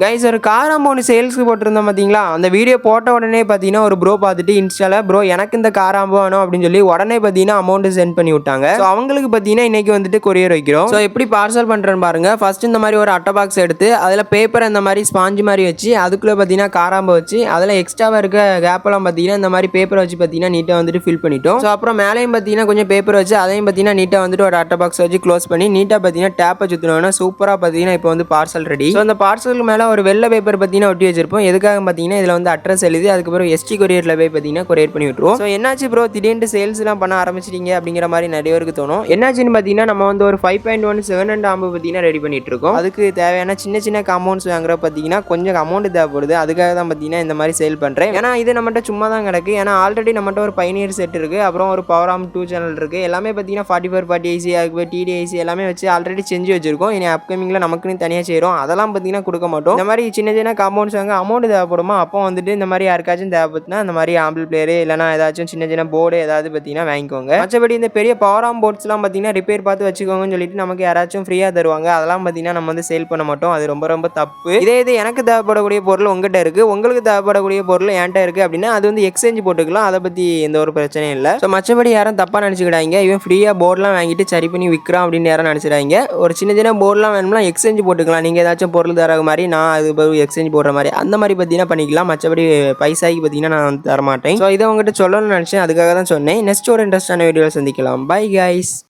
Guys ஒரு car amount சேல்ஸ்க்கு போட்டிருந்தோம் பார்த்தீங்களா, அந்த வீடியோ போட்ட உடனே பார்த்தீங்கன்னா ஒரு ப்ரோ பார்த்துட்டு இன்ஸ்டால ப்ரோ எனக்கு இந்த கார் ஆம்போ வேணும் அப்படின்னு சொல்லி உடனே பார்த்தீங்கன்னா அமௌண்ட் சென்ட் பண்ணி விட்டாங்க. ஸோ அவங்களுக்கு பார்த்தீங்கன்னா இன்னைக்கு வந்துட்டு கொரியர் வைக்கிறோம். ஸோ எப்படி பார்சல் பண்ணுறேன்னு பாருங்க. ஃபர்ஸ்ட் இந்த மாதிரி ஒரு அட்டை பாக்ஸ் எடுத்து அதில் பேப்பர் இந்த மாதிரி ஸ்பாஞ்சு மாதிரி வச்சு அதுக்குள்ளே பார்த்தீங்கன்னா காராம்போ வச்சு அதில் எக்ஸ்ட்ராவாக இருக்க கேப்பெல்லாம் பார்த்தீங்கன்னா இந்த மாதிரி பேப்பர் வச்சு பார்த்தீங்கன்னா நீட்டாக வந்துட்டு ஃபில் பண்ணிட்டோம். ஸோ அப்புறம் மேலேயும் பார்த்தீங்கன்னா கொஞ்சம் பேப்பர் வச்சு அதையும் பார்த்தீங்கன்னா நீட்டாக வந்துட்டு ஒரு அட்டை பாக்ஸ் வச்சு க்ளோஸ் பண்ணி நீட்டாக பார்த்தீங்கன்னா டேப்பை சுற்றினோன்னா சூப்பராக பார்த்தீங்கன்னா இப்போ வந்து பார்சல் ரெடி. ஸோ அந்த பார்சலுக்கு மேலே ஒரு வெள்ளை பேப்பர் பார்த்தீங்கன்னா ஒட்டி வச்சிருப்போம். எதுக்காக பார்த்தீங்கன்னா இதில் வந்து அட்ரஸ் எழுதி அதுக்கப்புறம் எஸ்டி கொரியரில் போய் பார்த்தீங்கன்னா கொரியர் பண்ணி விட்டுருவோம். ஸோ என்னாச்சு ப்ரோ திடீர்னு சேல்ஸ்லாம் பண்ண ஆரம்பிச்சிட்டீங்க அப்படிங்கிற மாதிரி நிறைய பேருக்கு தோணும். என்னாச்சுன்னு பார்த்தீங்கன்னா நம்ம வந்து ஒரு 5.1 7 அண்ட் ஆம்பு பார்த்தீங்கன்னா ரெடி பண்ணிட்டு இருக்கோம். அதுக்கு தேவையான சின்ன சின்ன காம்பவுண்ட்ஸ் வாங்குற பார்த்தீங்கன்னா கொஞ்சம் அமௌண்ட் தேவைப்படுது. அதுக்காக தான் பார்த்தீங்கன்னா இந்த மாதிரி சேல் பண்ணுறேன். ஏன்னா இது நம்மகிட்ட சும்மா தான் கிடக்கு. ஏன்னா ஆல்ரெடி நம்மகிட்ட ஒரு பைனியர் செட் இருக்குது, அப்புறம் ஒரு பவர் ஆம் 2 சேனல் இருக்குது. எல்லாமே பார்த்தீங்கன்னா 44 40 ஐசி அதுக்கு டிடிஐசி எல்லாமே வச்சு ஆல்ரெடி செஞ்சு வச்சிருக்கோம். இனி அப்கமிங்கில் நமக்குன்னு தனியாக செய்கிறோம். அதெல்லாம் பார்த்தீங்கன்னா கொடுக்க மாட்டோம். இந்த மாதிரி சின்ன சின்ன காம்பவுண்ட்ஸ் வாங்க அமௌண்ட் தேவைப்படுமா, அப்போ வந்துட்டு இந்த மாதிரி யாருக்காச்சும் தேவைப்படுதுன்னா இந்த மாதிரி ஆம்பிள் பிளேயரு இல்லைனா ஏதாச்சும் சின்ன சின்ன போர்டு ஏதாவது பார்த்தீங்கன்னா வாங்கிக்கோங்க. மற்றபடி இந்த பெரிய பவர் ஆம் போர்ட்ஸ்லாம் பார்த்தீங்கன்னா ரிப்பேர் பார்த்து வச்சுக்கோங்கன்னு சொல்லிட்டு நமக்கு யாராச்சும் ஃப்ரீயாக தருவாங்க. அதெல்லாம் பார்த்தீங்கன்னா நம்ம வந்து சேல் பண்ண மாட்டோம். அது ரொம்ப ரொம்ப தப்பு. இது எனக்கு தேவைப்படக்கூடிய பொருள் உங்கள்கிட்ட இருக்குது, உங்களுக்கு தேவைப்படக்கூடிய பொருள் என்கிட்ட இருக்குது அப்படின்னா அது வந்து எக்ஸ்சேஞ்ச் போட்டுக்கலாம். அதை பற்றி எந்த ஒரு பிரச்சனையும் இல்லை. ஸோ மற்றபடி யாரும் தப்பாக நினச்சிக்கிட்டாங்க இவன் ஃப்ரீயாக போர்டெலாம் வாங்கிட்டு சரி பண்ணி விற்கிறான் அப்படின்னு யாரும் நினச்சிடாங்க. ஒரு சின்ன சின்ன போர்டெலாம் வேணும்னா எக்ஸ்சேஞ்ச் போட்டுக்கலாம். நீங்கள் ஏதாச்சும் பொருள் தர மாதிரி நான் அது எக்ஸ்சேஞ்ச் போடுற மாதிரி அந்த மாதிரி பார்த்தீங்கன்னா பண்ணிக்கலாம். மற்றபடி பைசாய்க்கு பார்த்தீங்கன்னா நான் தரமாட்டேன். ஸோ இதை உங்கள்கிட்ட சொல்லணும்னு நினச்சேன், அதுக்காக தான் சொன்னேன். நெக்ஸ்ட் ஒரு இன்ட்ரெஸ்டான வீடியோவில் சந்திக்கலாம். Bye guys.